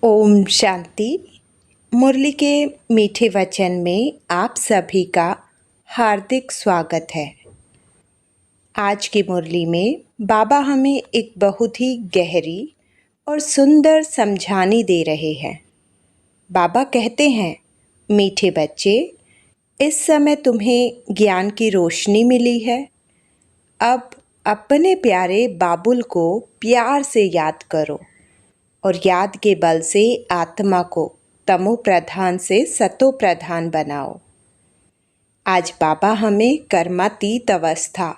ओम शांति। मुरली के मीठे वचन में आप सभी का हार्दिक स्वागत है। आज की मुरली में बाबा हमें एक बहुत ही गहरी और सुंदर समझानी दे रहे हैं। बाबा कहते हैं, मीठे बच्चे, इस समय तुम्हें ज्ञान की रोशनी मिली है। अब अपने प्यारे बाबुल को प्यार से याद करो और याद के बल से आत्मा को तमो प्रधान से सतो प्रधान बनाओ। आज बाबा हमें कर्मातीत अवस्था,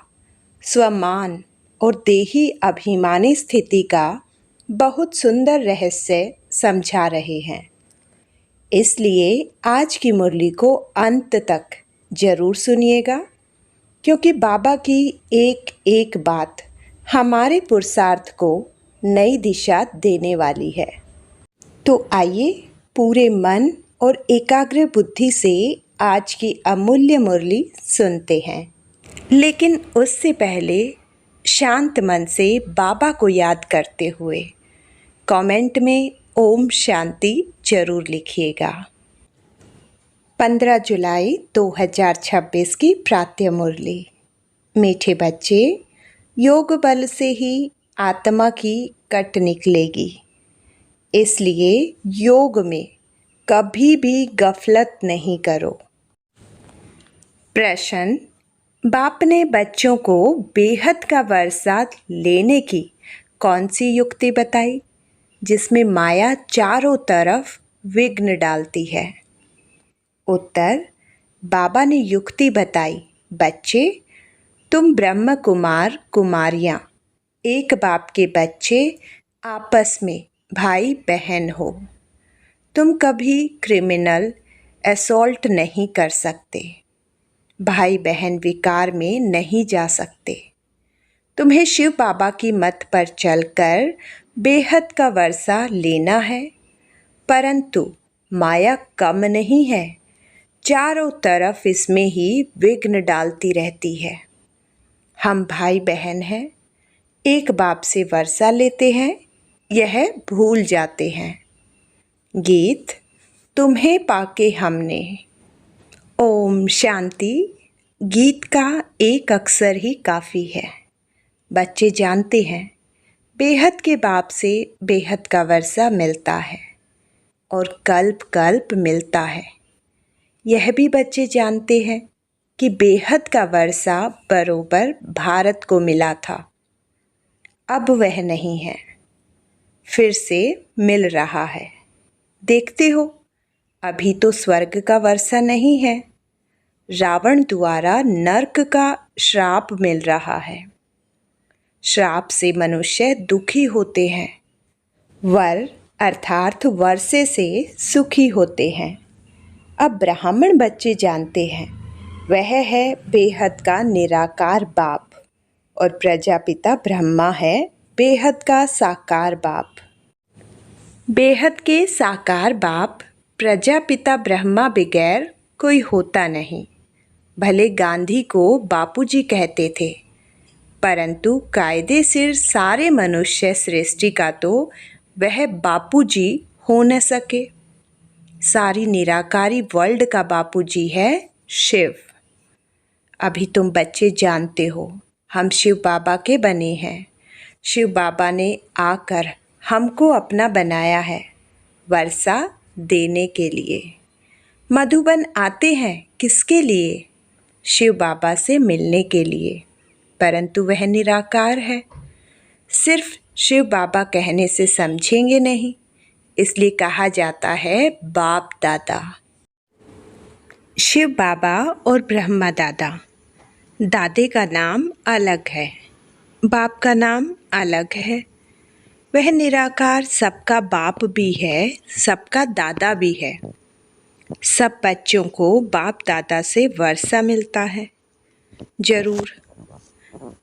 स्वमान और देही अभिमानी स्थिति का बहुत सुंदर रहस्य समझा रहे हैं। इसलिए आज की मुरली को अंत तक जरूर सुनिएगा, क्योंकि बाबा की एक एक बात हमारे पुरुषार्थ को नई दिशा देने वाली है। तो आइए पूरे मन और एकाग्र बुद्धि से आज की अमूल्य मुरली सुनते हैं। लेकिन उससे पहले शांत मन से बाबा को याद करते हुए कमेंट में ओम शांति जरूर लिखिएगा। 15 जुलाई 2026 की प्रातः मुरली। मीठे बच्चे, योग बल से ही आत्मा की कट निकलेगी, इसलिए योग में कभी भी गफलत नहीं करो। प्रश्न: बाप ने बच्चों को बेहद का वर्षा लेने की कौन सी युक्ति बताई जिसमें माया चारों तरफ विघ्न डालती है? उत्तर: बाबा ने युक्ति बताई, बच्चे, तुम ब्रह्म कुमार कुमारियाँ, एक बाप के बच्चे, आपस में भाई बहन हो। तुम कभी क्रिमिनल असॉल्ट नहीं कर सकते, भाई बहन विकार में नहीं जा सकते। तुम्हें शिव बाबा की मत पर चलकर बेहद का वर्षा लेना है, परंतु माया कम नहीं है, चारों तरफ इसमें ही विघ्न डालती रहती है। हम भाई बहन हैं, एक बाप से वर्षा लेते हैं, यह भूल जाते हैं। गीत: तुम्हें पाके हमने। ओम शांति। गीत का एक अक्षर ही काफ़ी है। बच्चे जानते हैं, बेहद के बाप से बेहद का वर्षा मिलता है और कल्प कल्प मिलता है। यह भी बच्चे जानते हैं कि बेहद का वर्षा बरोबर भारत को मिला था, अब वह नहीं है, फिर से मिल रहा है। देखते हो, अभी तो स्वर्ग का वर्षा नहीं है, रावण द्वारा नर्क का श्राप मिल रहा है। श्राप से मनुष्य दुखी होते हैं, वर अर्थात वर्षे से सुखी होते हैं। अब ब्राह्मण बच्चे जानते हैं, वह है बेहद का निराकार बाप और प्रजापिता ब्रह्मा है बेहद का साकार बाप। बेहद के साकार बाप प्रजापिता ब्रह्मा बगैर कोई होता नहीं। भले गांधी को बापूजी कहते थे, परंतु कायदे सिर सारे मनुष्य सृष्टि का तो वह बापूजी हो न सके। सारी निराकारी वर्ल्ड का बापूजी है शिव। अभी तुम बच्चे जानते हो, हम शिव बाबा के बने हैं। शिव बाबा ने आकर हमको अपना बनाया है वर्षा देने के लिए। मधुबन आते हैं किसके लिए? शिव बाबा से मिलने के लिए, परंतु वह निराकार है। सिर्फ शिव बाबा कहने से समझेंगे नहीं, इसलिए कहा जाता है बाप दादा। शिव बाबा और ब्रह्मा दादा, दादे का नाम अलग है, बाप का नाम अलग है। वह निराकार सबका बाप भी है, सबका दादा भी है। सब बच्चों को बाप दादा से वर्षा मिलता है। जरूर,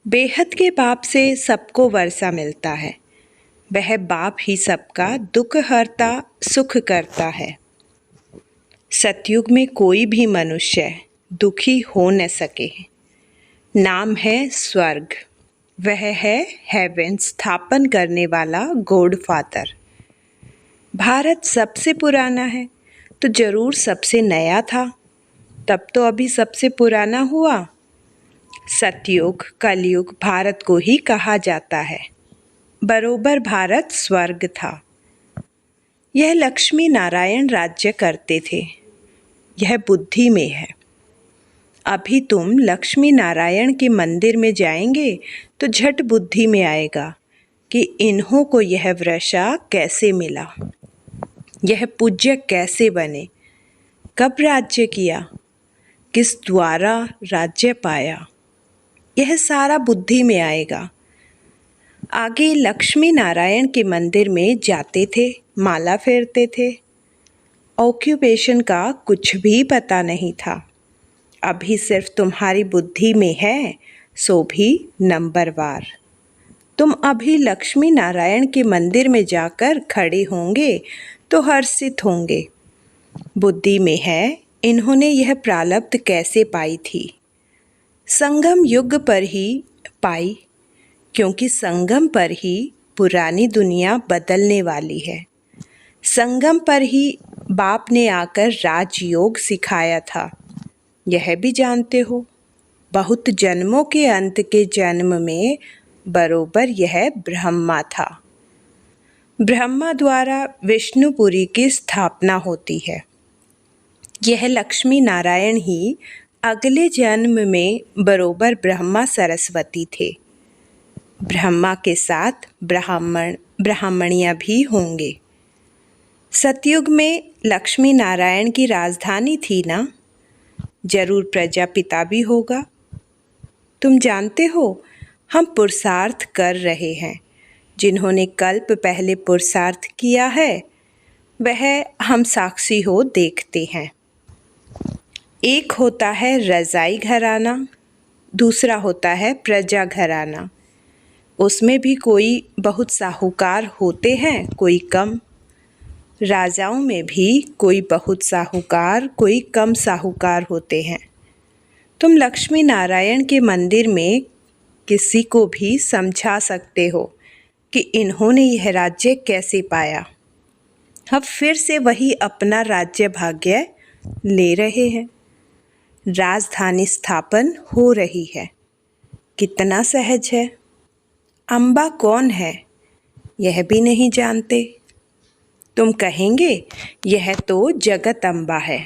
बेहद के बाप से सबको वर्षा मिलता है। वह बाप ही सबका दुख हरता, सुख करता है। सतयुग में कोई भी मनुष्य दुखी हो न सके। नाम है स्वर्ग, वह है हेवन स्थापन करने वाला गॉड फादर। भारत सबसे पुराना है तो जरूर सबसे नया था, तब तो अभी सबसे पुराना हुआ। सतयुग कलयुग भारत को ही कहा जाता है। बरोबर भारत स्वर्ग था। यह लक्ष्मी नारायण राज्य करते थे। यह बुद्धि में है। अभी तुम लक्ष्मी नारायण के मंदिर में जाएंगे तो झट बुद्धि में आएगा कि इन्हों को यह वृषा कैसे मिला, यह पूज्य कैसे बने, कब राज्य किया, किस द्वारा राज्य पाया, यह सारा बुद्धि में आएगा। आगे लक्ष्मी नारायण के मंदिर में जाते थे, माला फेरते थे। ऑक्यूपेशन का कुछ भी पता नहीं था। अभी सिर्फ तुम्हारी बुद्धि में है, सो भी नंबरवार। तुम अभी लक्ष्मी नारायण के मंदिर में जाकर खड़े होंगे तो हर्षित होंगे। बुद्धि में है, इन्होंने यह प्रारब्ध कैसे पाई थी। संगम युग पर ही पाई, क्योंकि संगम पर ही पुरानी दुनिया बदलने वाली है। संगम पर ही बाप ने आकर राजयोग सिखाया था, यह भी जानते हो। बहुत जन्मों के अंत के जन्म में बरोबर यह ब्रह्मा था। ब्रह्मा द्वारा विष्णुपुरी की स्थापना होती है। यह लक्ष्मी नारायण ही अगले जन्म में बरोबर ब्रह्मा सरस्वती थे। ब्रह्मा के साथ ब्राह्मणियाँ भी होंगे। सतयुग में लक्ष्मी नारायण की राजधानी थी ना, जरूर प्रजापिता भी होगा। तुम जानते हो, हम पुरुषार्थ कर रहे हैं। जिन्होंने कल्प पहले पुरुषार्थ किया है वह हम साक्षी हो देखते हैं। एक होता है रजाई घराना, दूसरा होता है प्रजा घराना। उसमें भी कोई बहुत साहूकार होते हैं, कोई कम। राजाओं में भी कोई बहुत साहूकार, कोई कम साहूकार होते हैं। तुम लक्ष्मी नारायण के मंदिर में किसी को भी समझा सकते हो कि इन्होंने यह राज्य कैसे पाया। अब फिर से वही अपना राज्य भाग्य ले रहे हैं। राजधानी स्थापन हो रही है। कितना सहज है। अम्बा कौन है यह भी नहीं जानते। तुम कहेंगे यह तो जगत अम्बा है।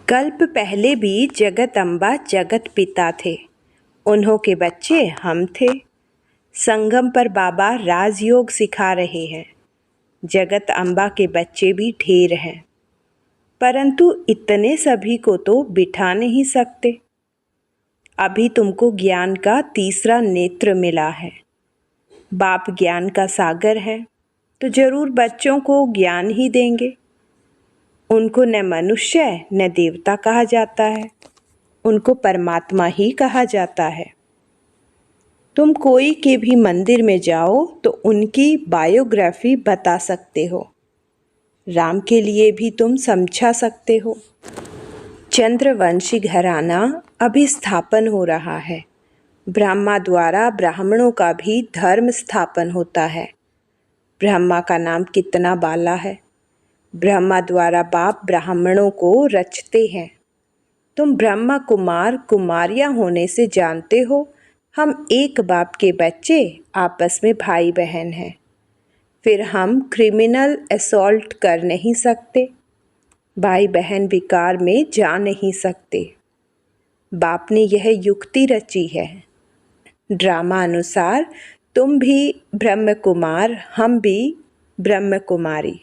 कल्प पहले भी जगत अम्बा जगत पिता थे, उन्हों के बच्चे हम थे। संगम पर बाबा राजयोग सिखा रहे हैं। जगत अम्बा के बच्चे भी ढेर हैं, परंतु इतने सभी को तो बिठा नहीं सकते। अभी तुमको ज्ञान का तीसरा नेत्र मिला है। बाप ज्ञान का सागर है तो जरूर बच्चों को ज्ञान ही देंगे। उनको न मनुष्य न देवता कहा जाता है, उनको परमात्मा ही कहा जाता है। तुम कोई के भी मंदिर में जाओ तो उनकी बायोग्राफी बता सकते हो। राम के लिए भी तुम समझा सकते हो। चंद्रवंशी घराना अभी स्थापन हो रहा है। ब्रह्मा द्वारा ब्राह्मणों का भी धर्म स्थापन होता है। ब्रह्मा का नाम कितना बाला है। ब्रह्मा द्वारा बाप ब्राह्मणों को रचते हैं। तुम ब्रह्मा कुमार कुमारियाँ होने से जानते हो, हम एक बाप के बच्चे आपस में भाई बहन हैं। फिर हम क्रिमिनल असॉल्ट कर नहीं सकते, भाई बहन विकार में जा नहीं सकते। बाप ने यह युक्ति रची है। ड्रामा अनुसार तुम भी ब्रह्म कुमार, हम भी ब्रह्म कुमारी।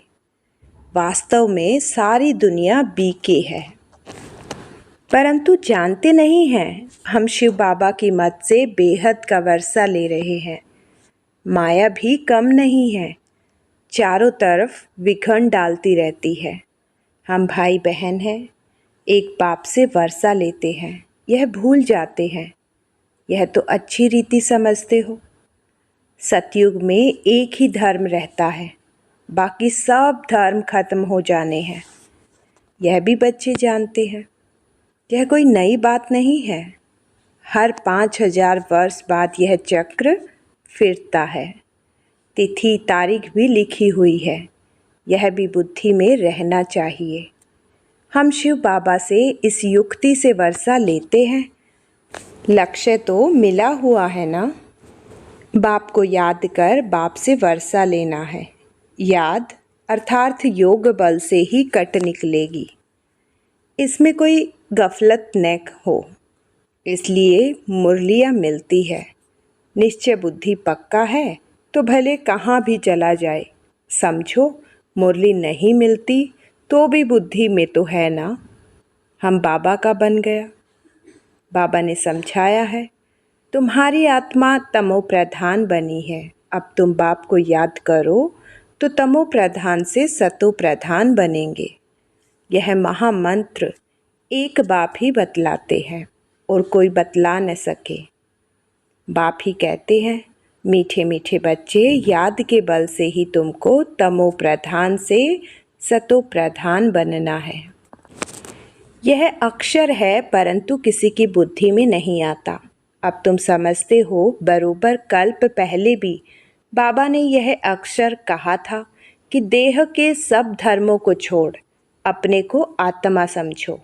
वास्तव में सारी दुनिया बीके है, परंतु जानते नहीं हैं हम शिव बाबा की मत से बेहद का वर्षा ले रहे हैं। माया भी कम नहीं है, चारों तरफ विघन डालती रहती है। हम भाई बहन हैं, एक बाप से वर्षा लेते हैं, यह भूल जाते हैं। यह तो अच्छी रीति समझते हो। सतयुग में एक ही धर्म रहता है, बाकी सब धर्म खत्म हो जाने हैं। यह भी बच्चे जानते हैं। यह कोई नई बात नहीं है। हर 5000 वर्ष बाद यह चक्र फिरता है। तिथि तारीख भी लिखी हुई है। यह भी बुद्धि में रहना चाहिए। हम शिव बाबा से इस युक्ति से वर्षा लेते हैं। लक्ष्य तो मिला हुआ है ना। बाप को याद कर बाप से वर्षा लेना है। याद अर्थात योग बल से ही कट निकलेगी, इसमें कोई गफलत न हो। इसलिए मुरलियाँ मिलती है। निश्चय बुद्धि पक्का है तो भले कहाँ भी चला जाए। समझो मुरली नहीं मिलती तो भी बुद्धि में तो है ना। हम बाबा का बन गया। बाबा ने समझाया है, तुम्हारी आत्मा तमो प्रधान बनी है। अब तुम बाप को याद करो तो तमो प्रधान से सतो प्रधान बनेंगे। यह महामंत्र एक बाप ही बतलाते हैं और कोई बतला न सके। बाप ही कहते हैं, मीठे मीठे बच्चे, याद के बल से ही तुमको तमो प्रधान से सतो प्रधान बनना है। यह अक्षर है परंतु किसी की बुद्धि में नहीं आता। अब तुम समझते हो, बरोबर कल्प पहले भी बाबा ने यह अक्षर कहा था कि देह के सब धर्मों को छोड़ अपने को आत्मा समझो।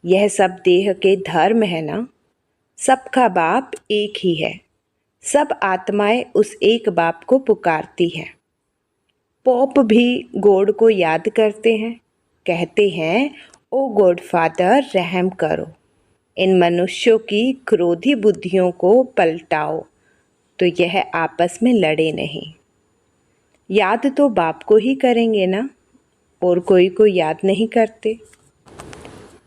यह सब देह के धर्म है ना। सबका बाप एक ही है। सब आत्माएं उस एक बाप को पुकारती हैं। पोप भी गॉड को याद करते हैं, कहते हैं, ओ गॉड फादर रहम करो, इन मनुष्यों की क्रोधी बुद्धियों को पलटाओ तो यह आपस में लड़े नहीं। याद तो बाप को ही करेंगे ना, और कोई को याद नहीं करते।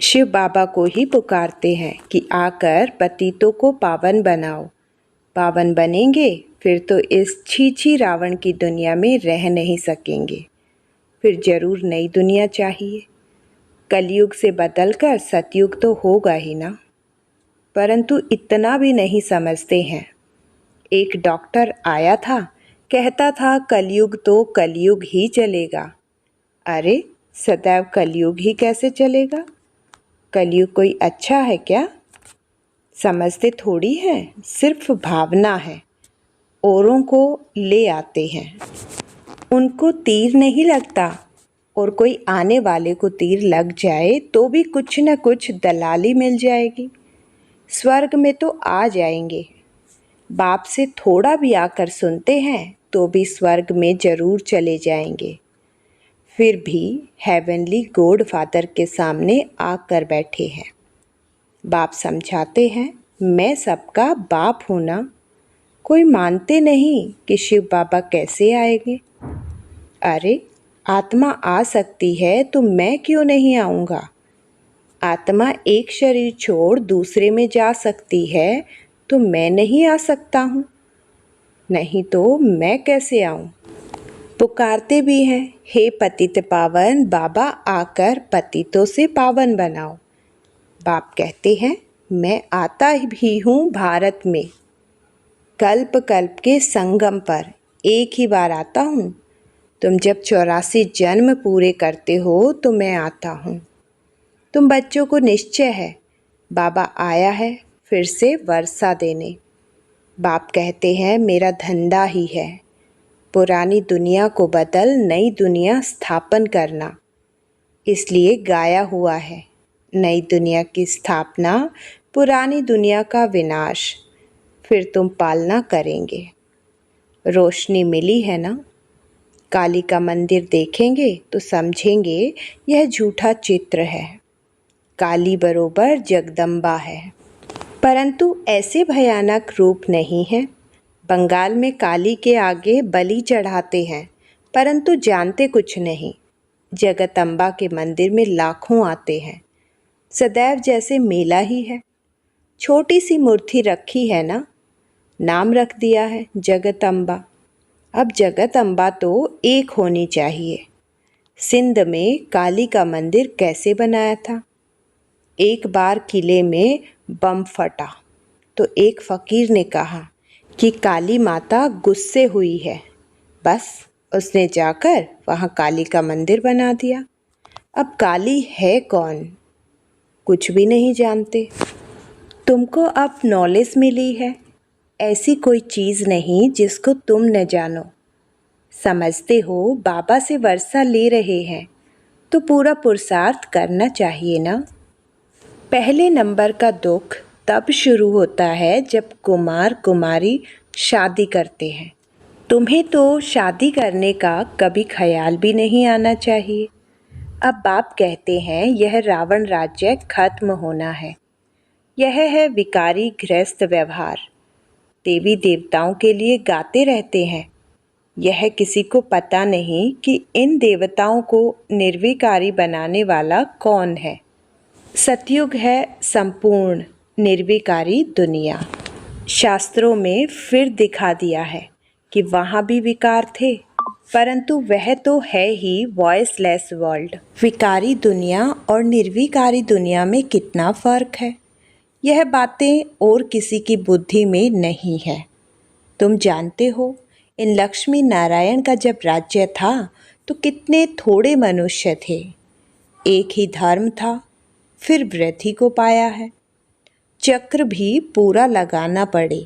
शिव बाबा को ही पुकारते हैं कि आकर पतितों को पावन बनाओ। पावन बनेंगे फिर तो इस छीछी रावण की दुनिया में रह नहीं सकेंगे। फिर जरूर नई दुनिया चाहिए। कलयुग से बदलकर सतयुग तो होगा ही ना। परंतु इतना भी नहीं समझते हैं। एक डॉक्टर आया था, कहता था कलयुग तो कलयुग ही चलेगा। अरे सदैव कलयुग ही कैसे चलेगा? कलयुग कोई अच्छा है क्या? समझते थोड़ी हैं, सिर्फ भावना है। औरों को ले आते हैं, उनको तीर नहीं लगता, और कोई आने वाले को तीर लग जाए तो भी कुछ न कुछ दलाली मिल जाएगी। स्वर्ग में तो आ जाएंगे। बाप से थोड़ा भी आकर सुनते हैं तो भी स्वर्ग में जरूर चले जाएंगे। फिर भी हेवनली गॉड फादर के सामने आकर बैठे हैं। बाप समझाते हैं, मैं सबका बाप हूँ ना। कोई मानते नहीं कि शिव बाबा कैसे आएंगे। अरे आत्मा आ सकती है तो मैं क्यों नहीं आऊँगा? आत्मा एक शरीर छोड़ दूसरे में जा सकती है तो मैं नहीं आ सकता हूँ? नहीं तो मैं कैसे आऊँ? पुकारते भी हैं, हे पतित पावन बाबा, आकर पतितों से पावन बनाओ। बाप कहते हैं, मैं आता भी हूँ भारत में। कल्प कल्प के संगम पर एक ही बार आता हूँ। तुम जब 84 जन्म पूरे करते हो तो मैं आता हूँ। तुम बच्चों को निश्चय है बाबा आया है फिर से वर्षा देने। बाप कहते हैं, मेरा धंधा ही है पुरानी दुनिया को बदल नई दुनिया स्थापन करना। इसलिए गाया हुआ है, नई दुनिया की स्थापना, पुरानी दुनिया का विनाश। फिर तुम पालना करेंगे। रोशनी मिली है ना। काली का मंदिर देखेंगे तो समझेंगे यह झूठा चित्र है। काली बरोबर जगदम्बा है, परंतु ऐसे भयानक रूप नहीं है। बंगाल में काली के आगे बलि चढ़ाते हैं परंतु जानते कुछ नहीं। जगदम्बा के मंदिर में लाखों आते हैं, सदैव जैसे मेला ही है। छोटी सी मूर्ति रखी है ना, नाम रख दिया है जगदम्बा। अब जगदम्बा तो एक होनी चाहिए। सिंध में काली का मंदिर कैसे बनाया था? एक बार किले में बम फटा तो एक फकीर ने कहा कि काली माता गुस्से हुई है। बस उसने जाकर वहाँ काली का मंदिर बना दिया। अब काली है कौन? कुछ भी नहीं जानते। तुमको अब नॉलेज मिली है। ऐसी कोई चीज़ नहीं जिसको तुम न जानो। समझते हो बाबा से वर्षा ले रहे हैं तो पूरा पुरुषार्थ करना चाहिए ना। पहले नंबर का दुख तब शुरू होता है जब कुमार कुमारी शादी करते हैं। तुम्हें तो शादी करने का कभी ख्याल भी नहीं आना चाहिए। अब बाप कहते हैं यह रावण राज्य खत्म होना है। यह है विकारी गृहस्थ व्यवहार। देवी देवताओं के लिए गाते रहते हैं। यह किसी को पता नहीं कि इन देवताओं को निर्विकारी बनाने वाला कौन है। सतयुग है संपूर्ण निर्विकारी दुनिया। शास्त्रों में फिर दिखा दिया है कि वहाँ भी विकार थे, परंतु वह तो है ही वॉइसलेस वर्ल्ड। विकारी दुनिया और निर्विकारी दुनिया में कितना फर्क है, यह बातें और किसी की बुद्धि में नहीं है। तुम जानते हो इन लक्ष्मी नारायण का जब राज्य था तो कितने थोड़े मनुष्य थे। एक ही धर्म था, फिर वृद्धि को पाया है। चक्र भी पूरा लगाना पड़े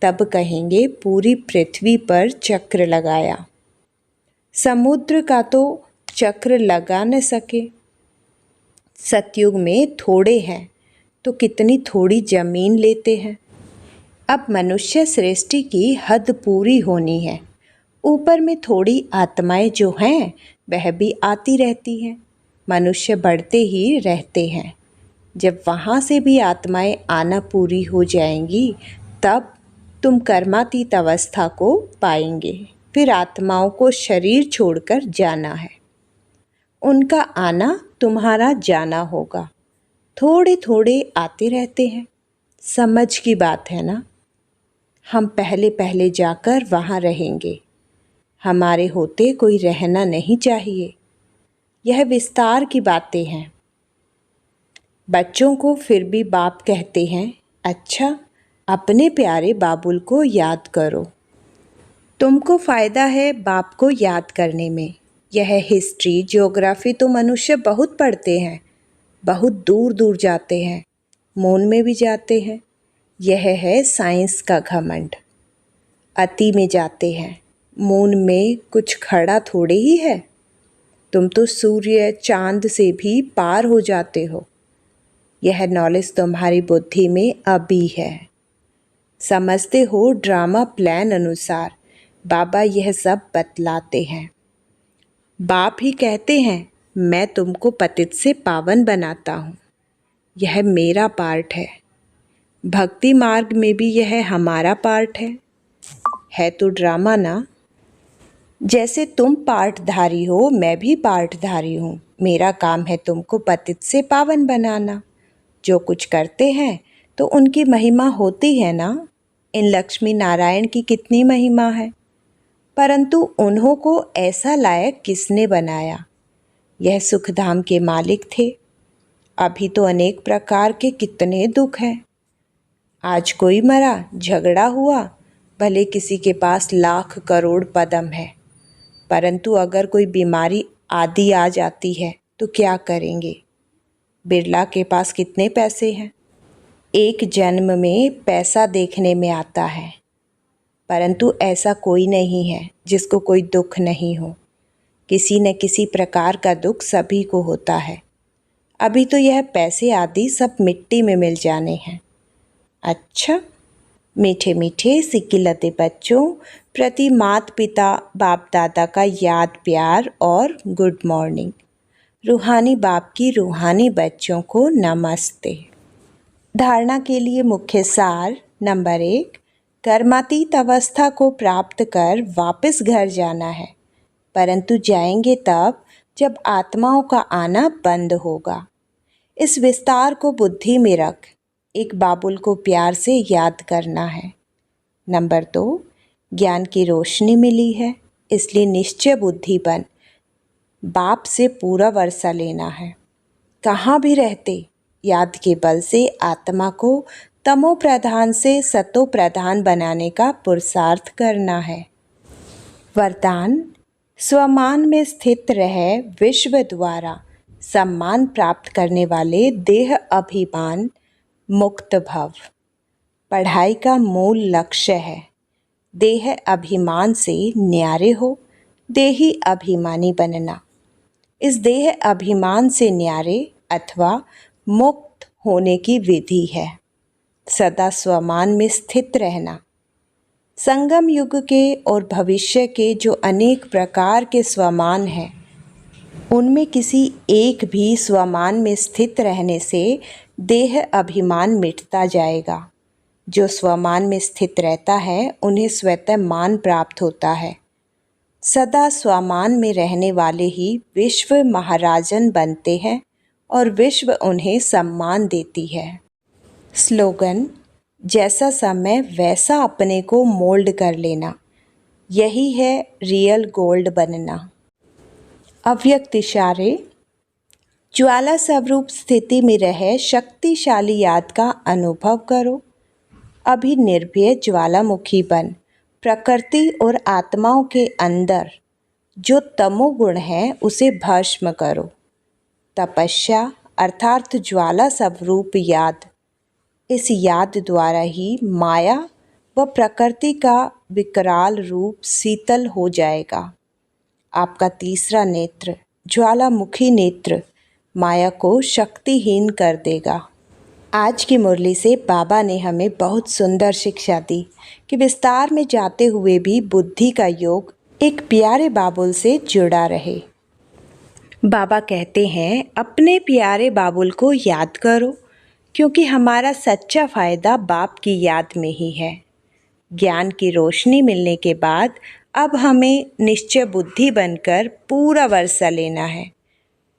तब कहेंगे पूरी पृथ्वी पर चक्र लगाया। समुद्र का तो चक्र लगा न सके। सतयुग में थोड़े हैं तो कितनी थोड़ी जमीन लेते हैं। अब मनुष्य सृष्टि की हद पूरी होनी है। ऊपर में थोड़ी आत्माएं जो हैं वह भी आती रहती हैं। मनुष्य बढ़ते ही रहते हैं। जब वहाँ से भी आत्माएं आना पूरी हो जाएंगी तब तुम कर्मातीत अवस्था को पाएंगे। फिर आत्माओं को शरीर छोड़कर जाना है। उनका आना तुम्हारा जाना होगा। थोड़े थोड़े आते रहते हैं। समझ की बात है ना। हम पहले पहले जाकर वहाँ रहेंगे। हमारे होते कोई रहना नहीं चाहिए। यह विस्तार की बातें हैं। बच्चों को फिर भी बाप कहते हैं, अच्छा अपने प्यारे बाबुल को याद करो। तुमको फ़ायदा है बाप को याद करने में। यह हिस्ट्री ज्योग्राफी तो मनुष्य बहुत पढ़ते हैं, बहुत दूर दूर जाते हैं, मून में भी जाते हैं। यह है साइंस का घमंड। अति में जाते हैं। मून में कुछ खड़ा थोड़े ही है। तुम तो सूर्य चांद से भी पार हो जाते हो। यह नॉलेज तुम्हारी बुद्धि में अभी है। समझते हो ड्रामा प्लान अनुसार बाबा यह सब बतलाते हैं। बाप ही कहते हैं मैं तुमको पतित से पावन बनाता हूँ। यह मेरा पार्ट है। भक्ति मार्ग में भी यह हमारा पार्ट है तो ड्रामा ना। जैसे तुम पार्टधारी हो मैं भी पार्टधारी हूँ। मेरा काम है तुमको पतित से पावन बनाना। जो कुछ करते हैं तो उनकी महिमा होती है ना। इन लक्ष्मी नारायण की कितनी महिमा है, परंतु उन्हों को ऐसा लायक किसने बनाया। यह सुखधाम के मालिक थे। अभी तो अनेक प्रकार के कितने दुख हैं। आज कोई मरा, झगड़ा हुआ, भले किसी के पास लाख करोड़ पदम है, परंतु अगर कोई बीमारी आदि आ जाती है तो क्या करेंगे। बिरला के पास कितने पैसे हैं। एक जन्म में पैसा देखने में आता है, परंतु ऐसा कोई नहीं है जिसको कोई दुख नहीं हो। किसी न किसी प्रकार का दुख सभी को होता है। अभी तो यह पैसे आदि सब मिट्टी में मिल जाने हैं। अच्छा, मीठे मीठे सिकिलते बच्चों प्रति माता पिता बाप दादा का याद प्यार और गुड मॉर्निंग। रूहानी बाप की रूहानी बच्चों को नमस्ते। धारणा के लिए मुख्य सार नंबर 1, कर्मातीत अवस्था को प्राप्त कर वापस घर जाना है, परंतु जाएंगे तब जब आत्माओं का आना बंद होगा। इस विस्तार को बुद्धि में रख एक बाबुल को प्यार से याद करना है। नंबर 2, ज्ञान की रोशनी मिली है, इसलिए निश्चय बुद्धि बन बाप से पूरा वर्षा लेना है। कहाँ भी रहते याद के बल से आत्मा को तमो प्रधान से सतो प्रधान बनाने का पुरुषार्थ करना है। वरदान, स्वमान में स्थित रह विश्व द्वारा सम्मान प्राप्त करने वाले देह अभिमान मुक्त भव। पढ़ाई का मूल लक्ष्य है देह अभिमान से न्यारे हो देही अभिमानी बनना। इस देह अभिमान से न्यारे अथवा मुक्त होने की विधि है सदा स्वमान में स्थित रहना। संगम युग के और भविष्य के जो अनेक प्रकार के स्वमान हैं, उनमें किसी एक भी स्वमान में स्थित रहने से देह अभिमान मिटता जाएगा। जो स्वमान में स्थित रहता है उन्हें स्वतः मान प्राप्त होता है। सदा स्वमान में रहने वाले ही विश्व महाराजन बनते हैं और विश्व उन्हें सम्मान देती है। स्लोगन: जैसा समय वैसा अपने को मोल्ड कर लेना, यही है रियल गोल्ड बनना। अव्यक्त इशारे: ज्वाला स्वरूप स्थिति में रह शक्तिशाली याद का अनुभव करो। अभी निर्भय ज्वालामुखी बन प्रकृति और आत्माओं के अंदर जो तमोगुण है उसे भस्म करो। तपस्या अर्थात ज्वाला स्वरूप याद, इस याद द्वारा ही माया व प्रकृति का विकराल रूप शीतल हो जाएगा। आपका तीसरा नेत्र, ज्वालामुखी नेत्र, माया को शक्तिहीन कर देगा। आज की मुरली से बाबा ने हमें बहुत सुंदर शिक्षा दी कि विस्तार में जाते हुए भी बुद्धि का योग एक प्यारे बाबुल से जुड़ा रहे। बाबा कहते हैं, अपने प्यारे बाबुल को याद करो, क्योंकि हमारा सच्चा फ़ायदा बाप की याद में ही है। ज्ञान की रोशनी मिलने के बाद अब हमें निश्चय बुद्धि बनकर पूरा वर्षा लेना है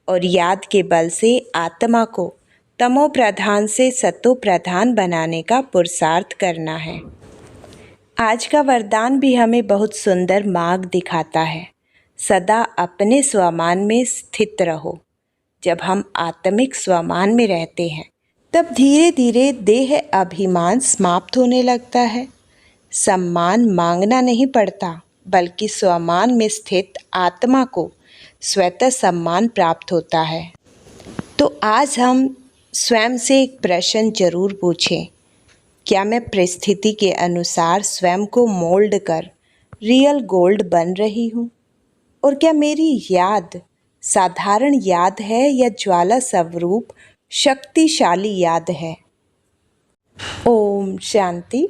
और याद के बल से आत्मा को तमो प्रधान से सतो प्रधान बनाने का पुरुषार्थ करना है। आज का वरदान भी हमें बहुत सुंदर मार्ग दिखाता है। सदा अपने स्वमान में स्थित रहो। जब हम आत्मिक स्वमान में रहते हैं तब धीरे धीरे देह अभिमान समाप्त होने लगता है। सम्मान मांगना नहीं पड़ता, बल्कि स्वमान में स्थित आत्मा को स्वतः सम्मान प्राप्त होता है। तो आज हम स्वयं से एक प्रश्न जरूर पूछें, क्या मैं परिस्थिति के अनुसार स्वयं को मोल्ड कर रियल गोल्ड बन रही हूँ? और क्या मेरी याद साधारण याद है या ज्वाला स्वरूप शक्तिशाली याद है? ओम शांति।